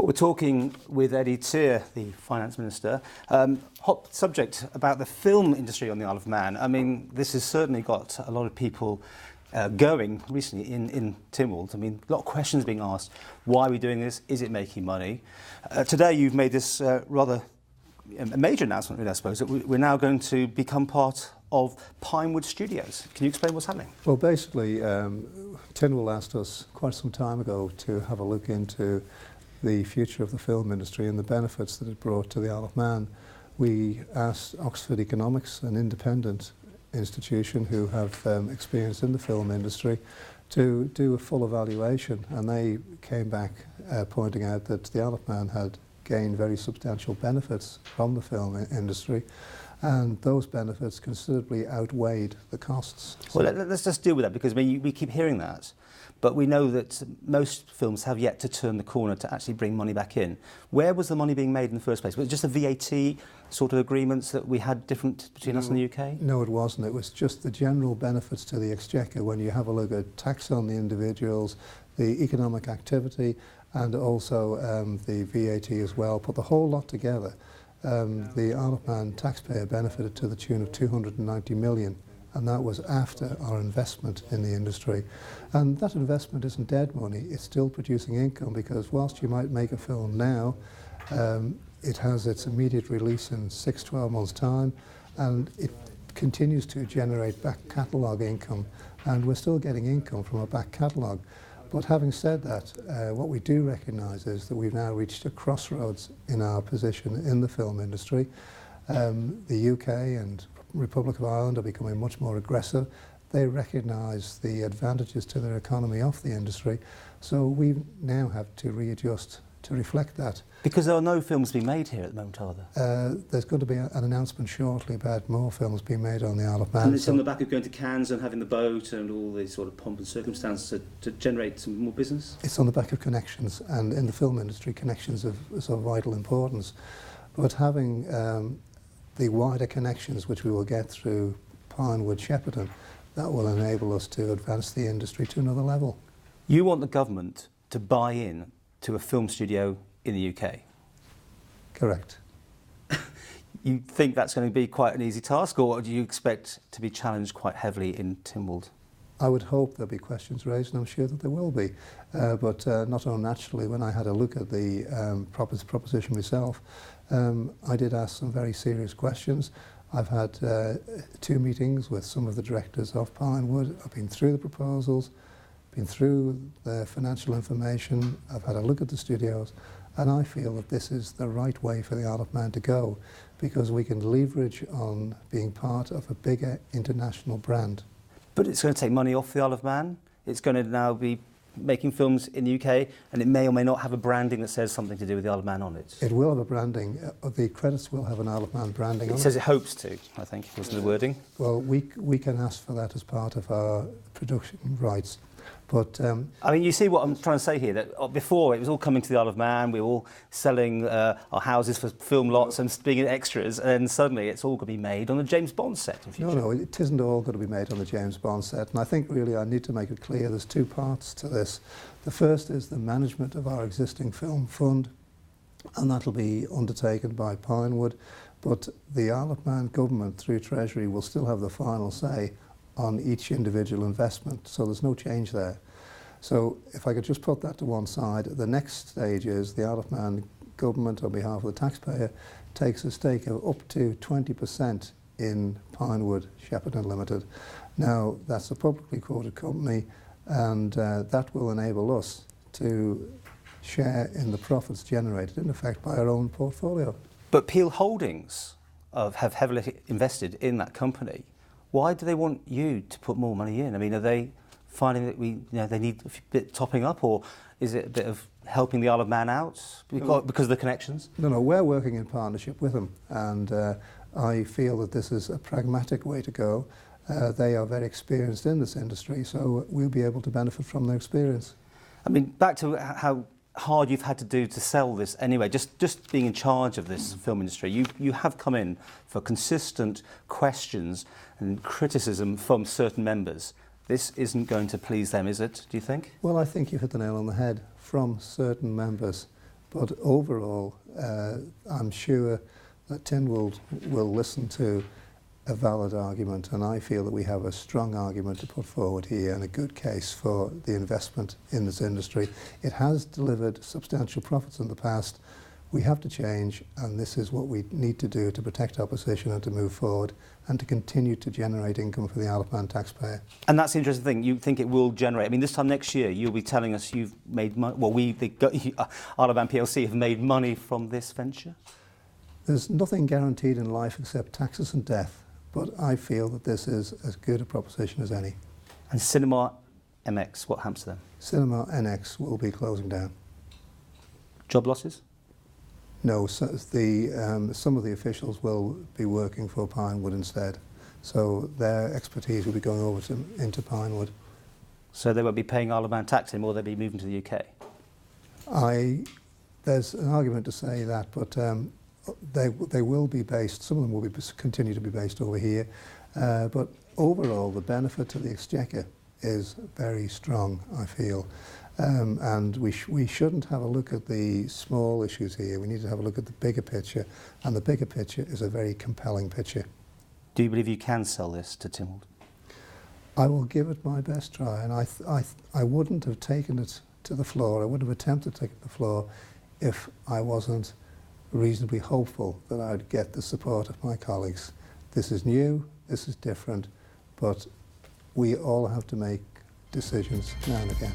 Well, we're talking with Eddie Tear, the Finance Minister. Hot subject about the film industry on the Isle of Man. I mean, this has certainly got a lot of people going recently in Tynwald. I mean, a lot of questions being asked. Why are we doing this? Is it making money? Today you've made this rather a major announcement, really, I suppose, that we're now going to become part of Pinewood Studios. Can you explain what's happening? Well, basically, Tynwald asked us quite some time ago to have a look into the future of the film industry and the benefits that it brought to the Isle of Man. We asked Oxford Economics, an independent institution who have experience in the film industry, to do a full evaluation, and they came back pointing out that the Isle of Man had gained very substantial benefits from the film industry, and those benefits considerably outweighed the costs. Well, let's just deal with that, because I mean, we keep hearing that, but we know that most films have yet to turn the corner to actually bring money back in. Where was the money being made in the first place? Was it just the VAT sort of agreements that we had different between us and the UK? No, it wasn't. It was just the general benefits to the Exchequer when you have a look at tax on the individuals, the economic activity, and also the VAT as well. Put the whole lot together, the Isle of Man taxpayer benefited to the tune of 290 million, and that was after our investment in the industry. And that investment isn't dead money, it's still producing income, because whilst you might make a film now, it has its immediate release in 6-12 months' time, and it continues to generate back catalogue income, and we're still getting income from our back catalogue. But having said that, what we do recognise is that we've now reached a crossroads in our position in the film industry. The UK and Republic of Ireland are becoming much more aggressive. They recognise the advantages to their economy of the industry, so we now have to readjust to reflect that. Because there are no films being made here at the moment, are there? There's going to be an announcement shortly about more films being made on the Isle of Man. And it's on the back of going to Cannes and having the boat and all these sort of pomp and circumstances to generate some more business? It's on the back of connections, and in the film industry, connections is of vital importance. But having the wider connections which we will get through Pinewood Shepperton, that will enable us to advance the industry to another level. You want the government to buy in to a film studio in the UK? Correct. You think that's going to be quite an easy task, or do you expect to be challenged quite heavily in Tynwald? I would hope there'll be questions raised, and I'm sure that there will be. But not unnaturally, when I had a look at the proposition myself, I did ask some very serious questions. I've had 2 meetings with some of the directors of Pinewood. I've been through the proposals, been through the financial information, I've had a look at the studios, and I feel that this is the right way for the Isle of Man to go, because we can leverage on being part of a bigger international brand. But it's going to take money off the Isle of Man. It's going to now be making films in the UK, and it may or may not have a branding that says something to do with the Isle of Man on it. It will have a branding. The credits will have an Isle of Man branding on it. It says it hopes to, I think, wasn't the wording? Well, we can ask for that as part of our production rights. But I mean, you see what I'm trying to say here, that before it was all coming to the Isle of Man, we were all selling our houses for film lots and being extras, and then suddenly it's all going to be made on a James Bond set in future. No, it isn't all going to be made on the James Bond set, and I think really I need to make it clear there's 2 parts to this. The first is the management of our existing film fund, and that'll be undertaken by Pinewood, but the Isle of Man government through Treasury will still have the final say on each individual investment, so there's no change there. So if I could just put that to one side, the next stage is the Isle of Man government, on behalf of the taxpayer, takes a stake of up to 20% in Pinewood Shepperton Limited. Now, that's a publicly quoted company, and that will enable us to share in the profits generated, in effect, by our own portfolio. But Peel Holdings have heavily invested in that company. Why do they want you to put more money in? I mean, are they finding that they need a bit topping up, or is it a bit of helping the Isle of Man out because of the connections? No, we're working in partnership with them, and I feel that this is a pragmatic way to go. They are very experienced in this industry, so we'll be able to benefit from their experience. I mean, back to how hard you've had to do to sell this anyway, just being in charge of this film industry. You have come in for consistent questions and criticism from certain members. This isn't going to please them, is it, do you think? Well, I think you hit the nail on the head. From certain members. But overall, I'm sure that Tynwald will listen to a valid argument, and I feel that we have a strong argument to put forward here and a good case for the investment in this industry. It has delivered substantial profits in the past. We have to change, and this is what we need to do to protect our position and to move forward and to continue to generate income for the Isle of Man taxpayer. And that's the interesting thing. You think it will generate? I mean, this time next year, you'll be telling us you've made money. Well, Isle of Man PLC have made money from this venture. There's nothing guaranteed in life except taxes and death. But I feel that this is as good a proposition as any. And CinemaNX, what happens to them? CinemaNX will be closing down. Job losses? No, so some of the officials will be working for Pinewood instead. So their expertise will be going over into Pinewood. So they won't be paying Isle of Man tax anymore, they'll be moving to the UK? There's an argument to say that, but they will be based, some of them will continue to be based over here, but overall the benefit to the Exchequer is very strong, I feel. And we shouldn't have a look at the small issues here, we need to have a look at the bigger picture, and the bigger picture is a very compelling picture. Do you believe you can sell this to Tynwald? I will give it my best try, and I wouldn't have taken it to the floor, I wouldn't have attempted to take it to the floor if I wasn't reasonably hopeful that I'd get the support of my colleagues. This is new, this is different, but we all have to make decisions now and again.